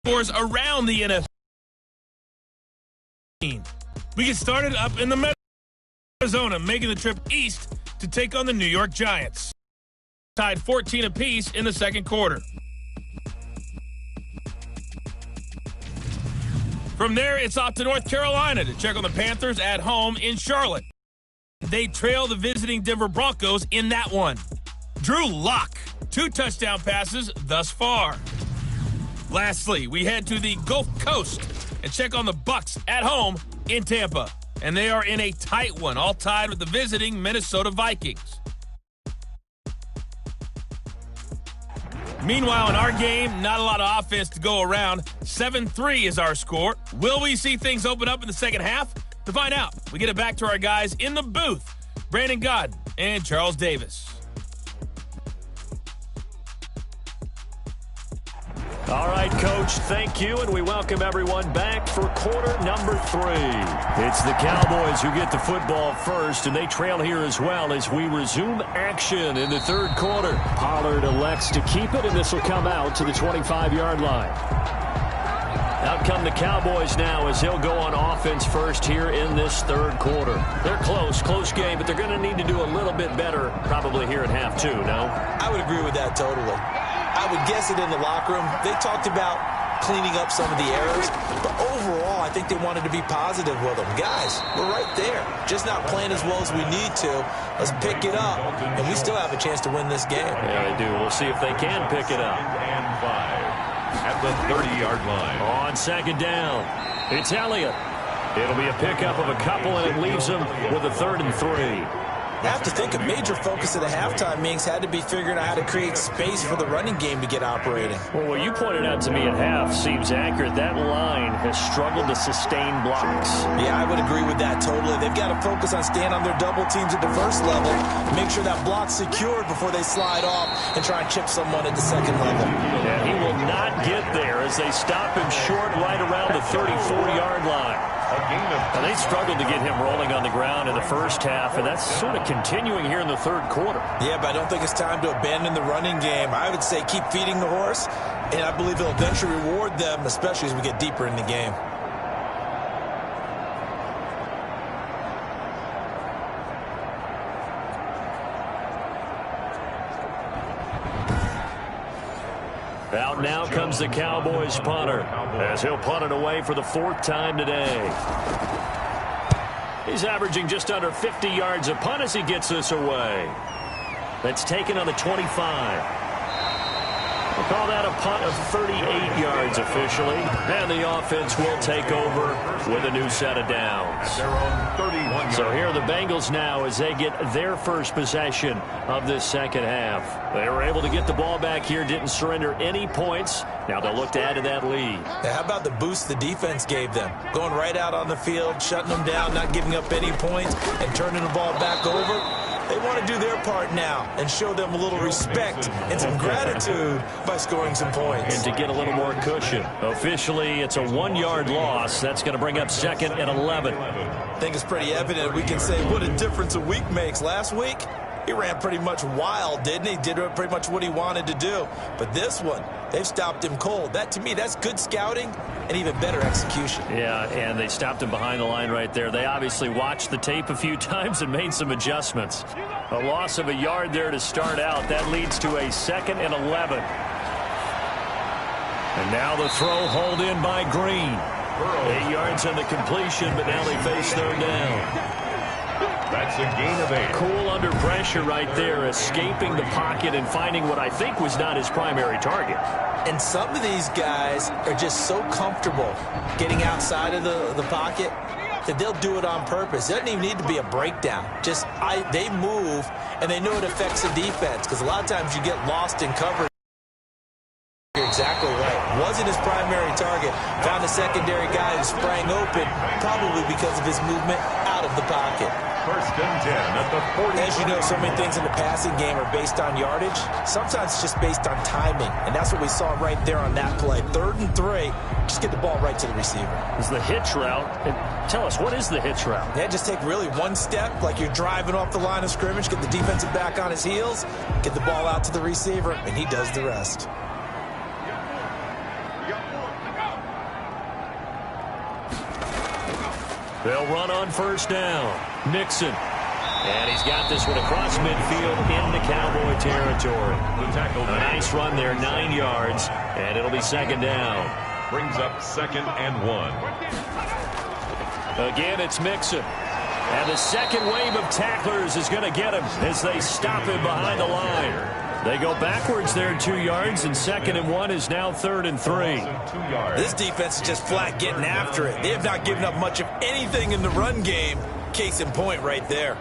scores around the NFC. We get started up in the Arizona, making the trip east to take on the New York Giants. Tied 14 apiece in the second quarter. From there, it's off to North Carolina to check on the Panthers at home in Charlotte. They trail the visiting Denver Broncos in that one. Drew Lock, 2 touchdown passes thus far. Lastly, we head to the Gulf Coast and check on the Bucs at home in Tampa. And they are in a tight one, all tied with the visiting Minnesota Vikings. Meanwhile, in our game, not a lot of offense to go around. 7-3 is our score. Will we see things open up in the second half? To find out, we get it back to our guys in the booth, Brandon Godden and Charles Davis. All right, Coach, thank you, and we welcome everyone back for quarter number 3. It's the Cowboys who get the football first, and they trail here as well as we resume action in the third quarter. Pollard elects to keep it, and this will come out to the 25-yard line. Out come the Cowboys now as he'll go on offense first here in this third quarter. They're close game, but they're going to need to do a little bit better probably here at half 2, no? I would agree with that totally. I would guess it in the locker room. They talked about cleaning up some of the errors, but overall, I think they wanted to be positive with them. Guys, we're right there. Just not playing as well as we need to. Let's pick it up, and we still have a chance to win this game. Yeah, they do. We'll see if they can pick it up. And 5 at the 30-yard line. On second down, it's Elliott. It'll be a pickup of a couple, and it leaves them with a 3rd and 3. I have to think a major focus of the halftime meetings had to be figuring out how to create space for the running game to get operating. Well, what you pointed out to me at half seems accurate. That line has struggled to sustain blocks. Yeah, I would agree with that totally. They've got to focus on staying on their double teams at the first level, make sure that block's secured before they slide off and try and chip someone at the second level. Yeah, he will not get there as they stop him short right around the 34-yard line. And they struggled to get him rolling on the ground in the first half, and that's sort of continuing here in the third quarter. Yeah, but I don't think it's time to abandon the running game. I would say keep feeding the horse, and I believe it'll eventually reward them, especially as we get deeper in the game. Out now comes the Cowboys punter as he'll punt it away for the 4th time today. He's averaging just under 50 yards a punt as he gets this away. That's taken on the 25. We'll call that a punt of 38 yards officially. And the offense will take over with a new set of downs. So here are the Bengals now as they get their first possession of this second half. They were able to get the ball back here, didn't surrender any points. Now they'll look to add to that lead. Now, how about the boost the defense gave them? Going right out on the field, shutting them down, not giving up any points, and turning the ball back over. They want to do their part now and show them a little respect and some gratitude by scoring some points. And to get a little more cushion. Officially, it's a 1-yard loss. That's going to bring up 2nd and 11. I think it's pretty evident. We can say what a difference a week makes. Last week, he ran pretty much wild, didn't he? Did pretty much what he wanted to do. But this one, they've stopped him cold. That, to me, that's good scouting and even better execution. Yeah, and they stopped him behind the line right there. They obviously watched the tape a few times and made some adjustments. A loss of a yard there to start out. That leads to a 2nd and 11. And now the throw hauled in by Green. 8 yards on the completion, but now they face 3rd down. That's a gain of 8. Cool under pressure right there, escaping the pocket and finding what I think was not his primary target. And some of these guys are just so comfortable getting outside of the pocket that they'll do it on purpose. It doesn't even need to be a breakdown. Just they move, and they know it affects the defense because a lot of times you get lost in coverage. You're exactly right. Wasn't his primary target. Found a secondary guy who sprang open, probably because of his movement out of the pocket. 1st and 10 at the 40. As you know, so many things in the passing game are based on yardage. Sometimes it's just based on timing, and that's what we saw right there on that play. 3rd and 3, just get the ball right to the receiver. It's the hitch route. And tell us, what is the hitch route? Yeah, just take really one step, like you're driving off the line of scrimmage, get the defensive back on his heels, get the ball out to the receiver, and he does the rest. They'll run on first down. Mixon. And he's got this one across midfield into Cowboy territory. A nice run there, 9 yards, and it'll be second down. Brings up 2nd and 1. Again, it's Mixon. And the second wave of tacklers is going to get him as they stop him behind the line. They go backwards there 2 yards, and 2nd and 1 is now 3rd and 3. This defense is just flat getting after it. They have not given up much of anything in the run game. Case in point right there.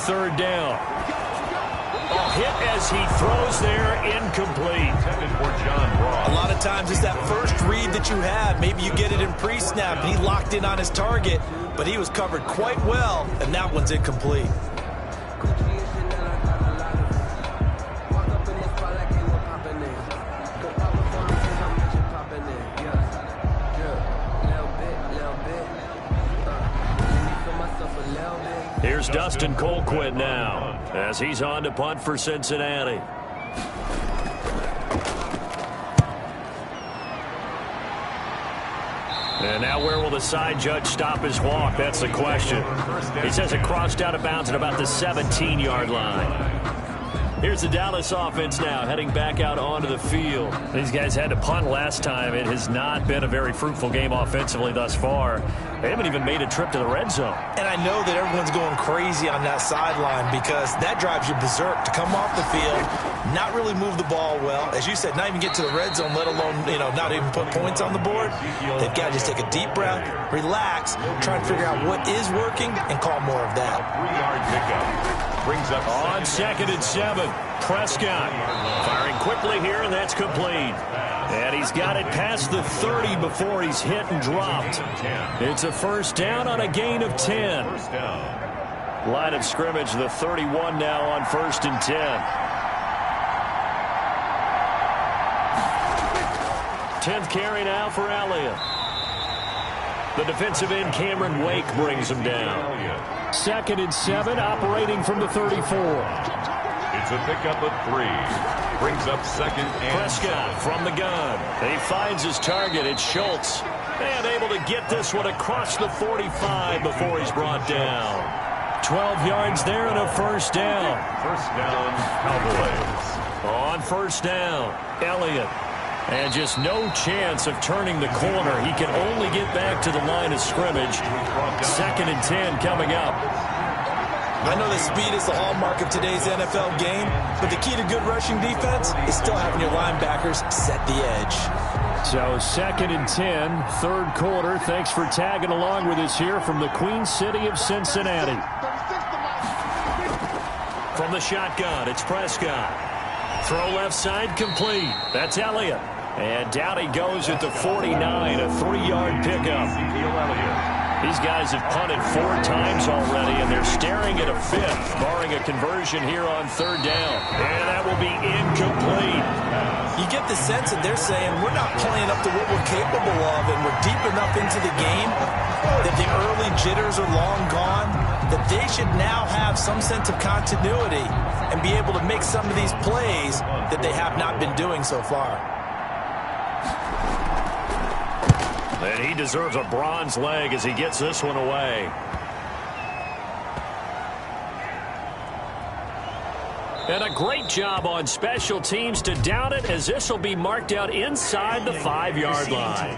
Third down. Hit as he throws there, incomplete. A lot of times it's that first read that you have. Maybe you get it in pre-snap, and he locked in on his target, but he was covered quite well, and that one's incomplete. Here's Dustin Colquitt now as he's on to punt for Cincinnati. And now where will the side judge stop his walk? That's the question. He says it crossed out of bounds at about the 17-yard line. Here's the Dallas offense now heading back out onto the field. These guys had to punt last time. It has not been a very fruitful game offensively thus far. They haven't even made a trip to the red zone. And I know that everyone's going crazy on that sideline because that drives you berserk to come off the field, not really move the ball well. As you said, not even get to the red zone, let alone, not even put points on the board. They've got to just take a deep breath, relax, try and figure out what is working, and call more of that. 3-yard pickup. Brings up on 2nd and 7. Prescott firing quickly here, and that's complete. And he's got it past the 30 before he's hit and dropped. It's a first down on a gain of 10. Line of scrimmage, the 31 now on 1st and 10. 10th carry now for Elliott. The defensive end, Cameron Wake, brings him down. 2nd and 7, operating from the 34. It's a pickup of 3. Brings up 2nd and Prescott from the gun. He finds his target. It's Schultz. And able to get this one across the 45 before he's brought down. 12 yards there and a first down. First down, Cowboys. On first down, Elliott. And just no chance of turning the corner. He can only get back to the line of scrimmage. 2nd and 10 coming up. I know that speed is the hallmark of today's NFL game, but the key to good rushing defense is still having your linebackers set the edge. So 2nd and 10, third quarter. Thanks for tagging along with us here from the Queen City of Cincinnati. From the shotgun, it's Prescott. Throw left side complete. That's Elliott. And down he goes at the 49, a 3-yard pickup. These guys have punted 4 times already, and they're staring at a 5th, barring a conversion here on 3rd down. And that will be incomplete. You get the sense that they're saying we're not playing up to what we're capable of, and we're deep enough into the game that the early jitters are long gone, that they should now have some sense of continuity and be able to make some of these plays that they have not been doing so far. And he deserves a bronze leg as he gets this one away. And a great job on special teams to down it, as this will be marked out inside the 5-yard line.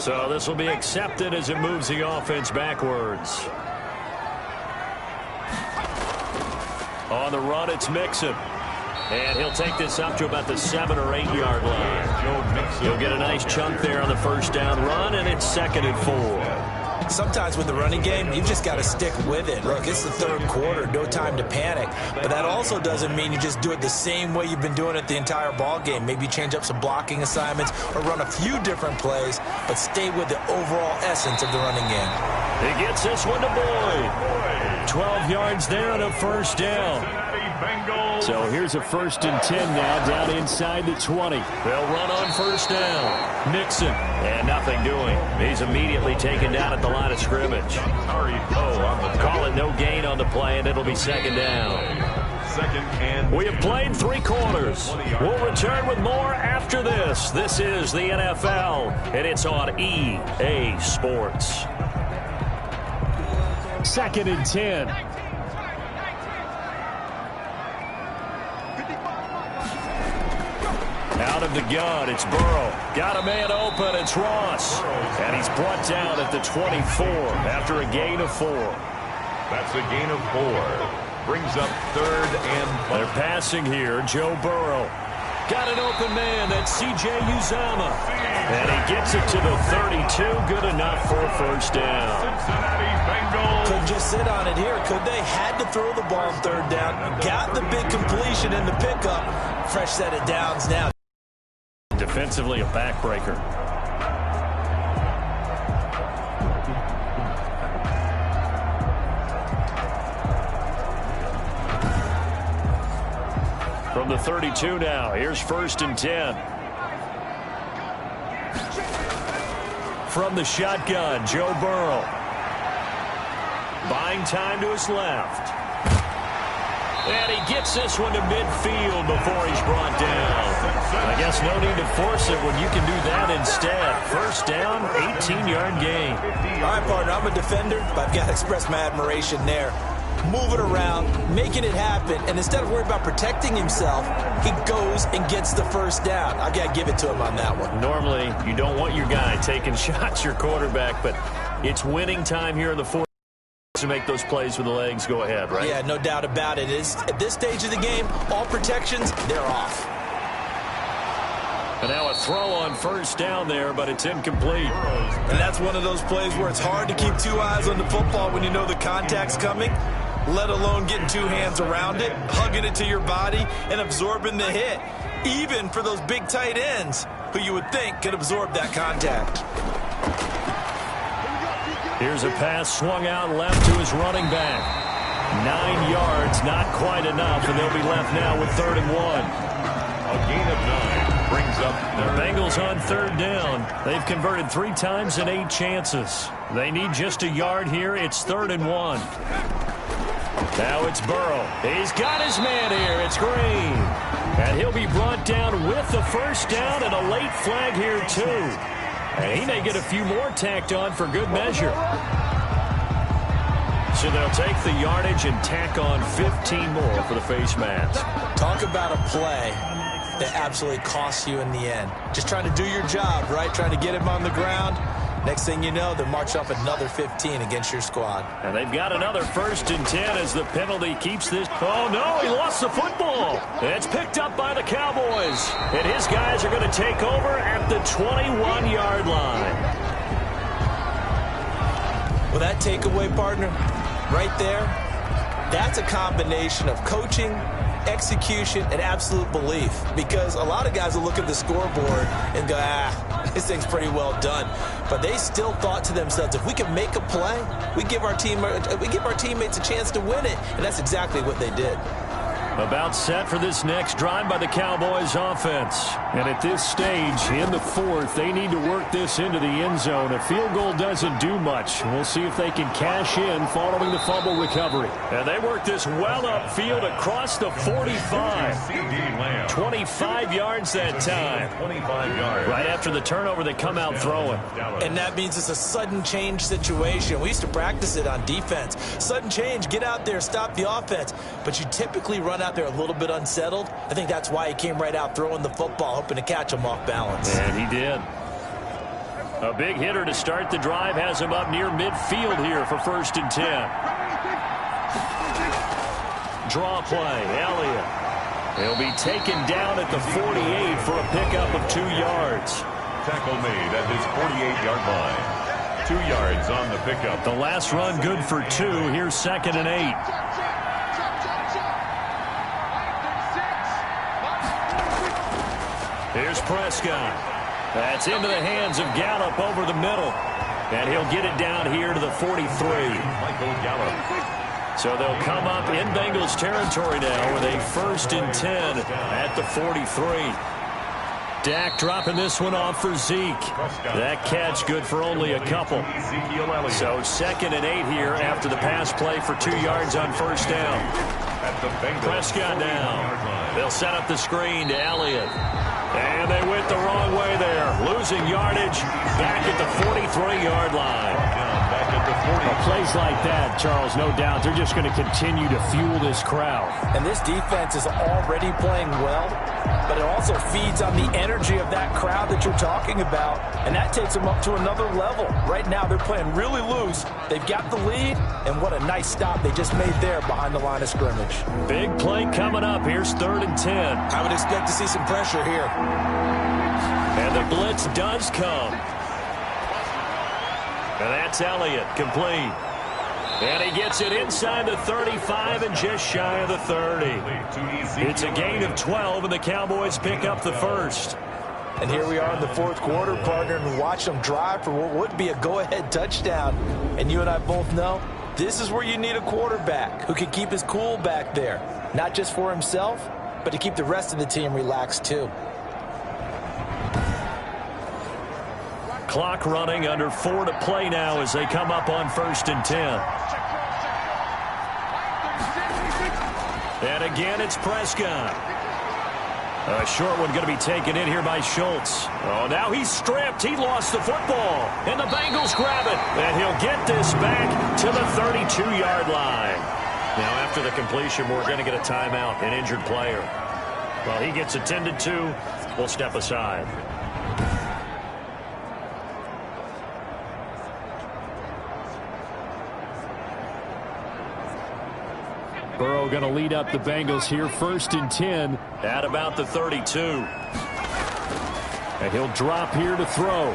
So this will be accepted as it moves the offense backwards. On the run, it's Mixon. And he'll take this up to about the 7- or 8-yard line. He'll get a nice chunk there on the first down run, and it's 2nd and 4. Sometimes with the running game, you've just got to stick with it. Look, it's the third quarter, no time to panic. But that also doesn't mean you just do it the same way you've been doing it the entire ball game. Maybe change up some blocking assignments or run a few different plays, but stay with the overall essence of the running game. He gets this one to Boyd. 12 yards there and a first down. So here's a 1st and 10 now down inside the 20. They'll run on first down. Mixon. And nothing doing. He's immediately taken down at the line of scrimmage. Call it no gain on the play, and it'll be 2nd down. We have played 3 quarters. We'll return with more after this. This is the NFL, and it's on EA Sports. 2nd and 10. Out of the gun, it's Burrow. Got a man open, it's Ross. And he's brought down at the 24 after a gain of 4. That's a gain of 4. Brings up 3rd and 5. They're passing here, Joe Burrow. Got an open man, that's C.J. Uzomah. And he gets it to the 32, good enough for a first down. Cincinnati Bengals. Couldn't just sit on it here, could they? Had to throw the ball on 3rd down. Got the big completion in the pickup. Fresh set of downs now. Defensively, a backbreaker. From the 32 now, here's 1st and 10. From the shotgun, Joe Burrow. Buying time to his left. And he gets this one to midfield before he's brought down. I guess no need to force it when you can do that instead. First down, 18-yard gain. All right, partner, I'm a defender, but I've got to express my admiration there. Moving around, making it happen, and instead of worrying about protecting himself, he goes and gets the first down. I've got to give it to him on that one. Normally, you don't want your guy taking shots, your quarterback, but it's winning time here in the fourth to make those plays with the legs go ahead, right? Yeah, no doubt about it. At this stage of the game, all protections, they're off. And now a throw on first down there, but it's incomplete. And that's one of those plays where it's hard to keep 2 eyes on the football when you know the contact's coming, let alone getting 2 hands around it, hugging it to your body, and absorbing the hit, even for those big tight ends who you would think could absorb that contact. Here's a pass swung out left to his running back. 9 yards, not quite enough, and they'll be left now with 3rd and 1. A gain of 9 brings up the Bengals on 3rd down. They've converted 3 times in 8 chances. They need just a yard here. It's 3rd and 1. Now it's Burrow. He's got his man here. It's Green. And he'll be brought down with the first down and a late flag here, too. And he may get a few more tacked on for good measure. So they'll take the yardage and tack on 15 more for the face mask. Talk about a play that absolutely costs you in the end. Just trying to do your job, right? Trying to get him on the ground. Next thing you know, they're marching up another 15 against your squad. And they've got another 1st and 10 as the penalty keeps this. Oh, no, he lost the football. It's picked up by the Cowboys. And his guys are going to take over at the 21-yard line. Well, that takeaway, partner, right there, that's a combination of coaching, execution, and absolute belief. Because a lot of guys will look at the scoreboard and go, this thing's pretty well done. But they still thought to themselves, if we can make a play, we give our teammates a chance to win it. And that's exactly what they did. About set for this next drive by the Cowboys offense. And at this stage, in the 4th, they need to work this into the end zone. A field goal doesn't do much. We'll see if they can cash in following the fumble recovery. And they work this well upfield across the 45. 25 yards that time. 25 yards. Right after the turnover, they come out throwing. And that means it's a sudden change situation. We used to practice it on defense. Sudden change, get out there, stop the offense. But you typically run out there a little bit unsettled. I think that's why he came right out throwing the football, hoping to catch him off balance. And he did. A big hitter to start the drive has him up near midfield here for 1st and 10. Draw play, Elliott. He'll be taken down at the 48 for a pickup of 2 yards. Tackle made at his 48-yard line. 2 yards on the pickup. The last run good for 2. Here's 2nd and 8. Here's Prescott. That's into the hands of Gallup over the middle. And he'll get it down here to the 43. Michael Gallup. So they'll come up in Bengals territory now with a 1st and 10 at the 43. Dak dropping this one off for Zeke. That catch good for only a couple. So 2nd and 8 here after the pass play for 2 yards on 1st down. Prescott down. They'll set up the screen to Elliott. And they went the wrong way there. Losing yardage back at the 43-yard line. Plays like that, Charles, no doubt, they're just going to continue to fuel this crowd. And this defense is already playing well, but it also feeds on the energy of that crowd that you're talking about, and that takes them up to another level. Right now, they're playing really loose. They've got the lead, and what a nice stop they just made there behind the line of scrimmage. Big play coming up. Here's 3rd and 10. I would expect to see some pressure here. And the blitz does come. And that's Elliott, complete. And he gets it inside the 35 and just shy of the 30. It's a gain of 12, and the Cowboys pick up the 1st. And here we are in the 4th quarter, partner, and watch them drive for what would be a go-ahead touchdown. And you and I both know this is where you need a quarterback who can keep his cool back there, not just for himself, but to keep the rest of the team relaxed too. Clock running, under 4 to play now as they come up on 1st and 10. And again, it's Prescott. A short one going to be taken in here by Schultz. Oh, now he's stripped. He lost the football. And the Bengals grab it. And he'll get this back to the 32-yard line. Now, after the completion, we're going to get a timeout, an injured player. Well, he gets attended to. We'll step aside. Burrow going to lead up the Bengals here, 1st and 10 at about the 32. And he'll drop here to throw.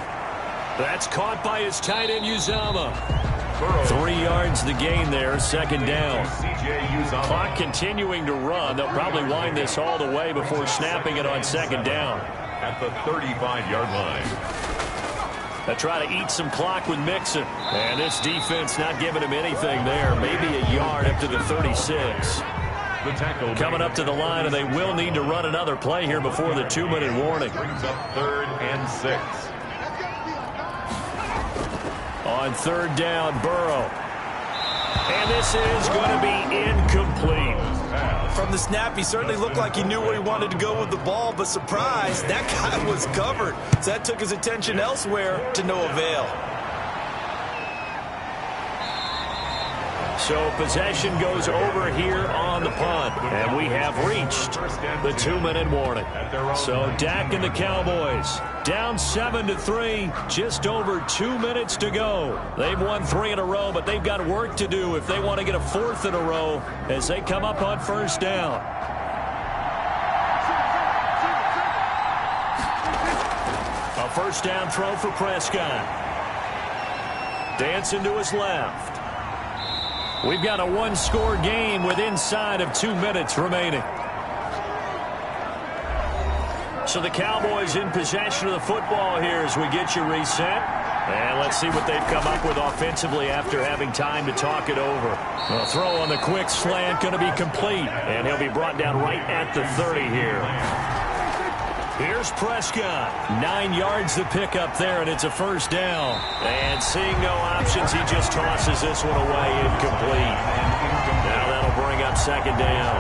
That's caught by his tight end, Uzama. 3 yards the gain there, 2nd down. Clock continuing to run. They'll probably wind this all the way before snapping it on 2nd down. At the 35-yard line. They try to eat some clock with Mixon. And this defense not giving him anything there. Maybe a yard up to the 36. The tackle coming up to the line, and they will need to run another play here before the 2-minute warning. Brings up 3rd and 6. On 3rd down, Burrow. And this is going to be incomplete. From the snap, he certainly looked like he knew where he wanted to go with the ball, but surprise, that guy was covered. So that took his attention elsewhere to no avail. So possession goes over here on the punt, and we have reached the 2-minute warning. So Dak and the Cowboys down 7-3, just over 2 minutes to go. They've won 3 in a row, but they've got work to do if they want to get a 4th in a row as they come up on 1st down. A 1st down throw for Prescott. Dancing to his left. We've got a 1-score game with inside of 2 minutes remaining. So the Cowboys in possession of the football here as we get you reset. And let's see what they've come up with offensively after having time to talk it over. A throw on the quick slant going to be complete. And he'll be brought down right at the 30 here. Here's Prescott. 9 yards to pick up there, and it's a 1st down. And seeing no options, he just tosses this one away, incomplete. Now that'll bring up 2nd down.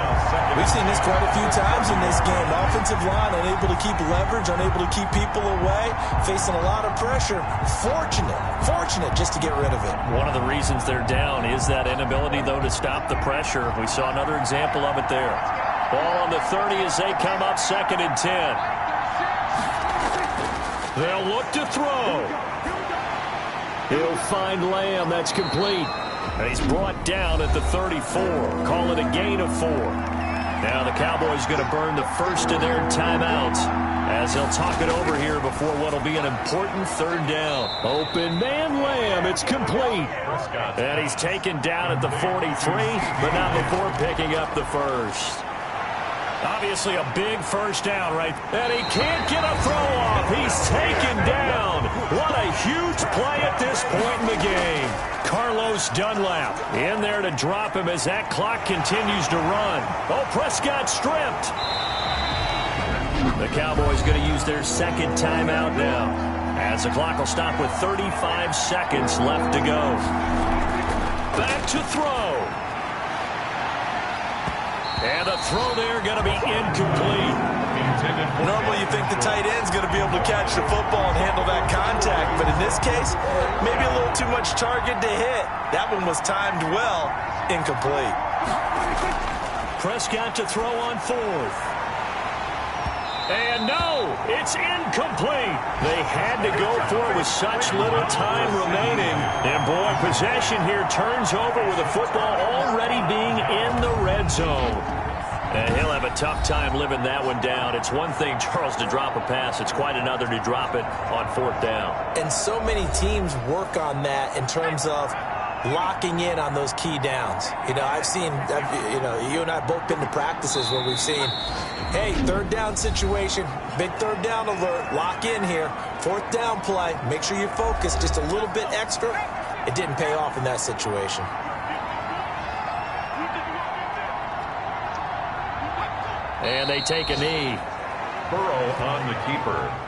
We've seen this quite a few times in this game. Offensive line unable to keep leverage, unable to keep people away, facing a lot of pressure. Fortunate just to get rid of it. One of the reasons they're down is that inability, though, to stop the pressure. We saw another example of it there. Ball on the 30 as they come up, 2nd and 10. They'll look to throw. He'll find Lamb. That's complete. And he's brought down at the 34. Call it a gain of 4. Now the Cowboys going to burn the first of their timeouts as they'll talk it over here before what will be an important 3rd down. Open man Lamb. It's complete. And he's taken down at the 43, but not before picking up the first. Obviously a big first down, right? And he can't get a throw off. He's taken down. What a huge play at this point in the game. Carlos Dunlap in there to drop him as that clock continues to run. Oh, Prescott stripped. The Cowboys going to use their second timeout now, as the clock will stop with 35 seconds left to go. Back to throw. And the throw there going to be incomplete. Normally you think the tight end's going to be able to catch the football and handle that contact, but in this case, maybe a little too much target to hit. That one was timed well. Incomplete. Prescott to throw on fourth. And no, it's incomplete. They had to go for it with such little time remaining. And boy, possession here turns over with the football already being in the red zone. And he'll have a tough time living that one down. It's one thing, Charles, to drop a pass. It's quite another to drop it on fourth down. And so many teams work on that in terms of locking in on those key downs. You know, you and I both been to practices where we've seen, hey, third down situation, big third down alert, lock in here, fourth down play, make sure you're focused just a little bit extra. It didn't pay off in that situation. And they take a knee. Burrow on the keeper.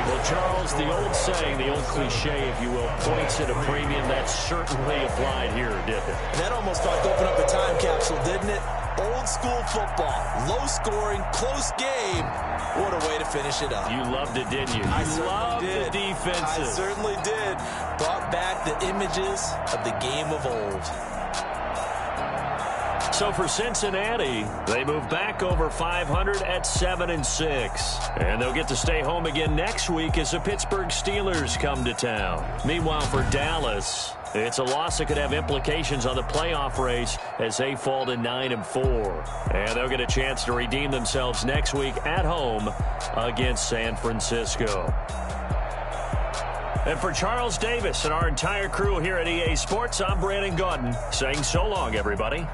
Well, Charles, the old saying, the old cliche, if you will, points at a premium, that certainly applied here, didn't it? That almost like opened up a time capsule, didn't it? Old school football, low scoring, close game. What a way to finish it up. You loved it, didn't you? I loved did. the defenses. I certainly did. Brought back the images of the game of old. So for Cincinnati, they move back over 500 at 7-6. And they'll get to stay home again next week as the Pittsburgh Steelers come to town. Meanwhile, for Dallas, it's a loss that could have implications on the playoff race as they fall to 9-4. And they'll get a chance to redeem themselves next week at home against San Francisco. And for Charles Davis and our entire crew here at EA Sports, I'm Brandon Gaudin saying so long, everybody.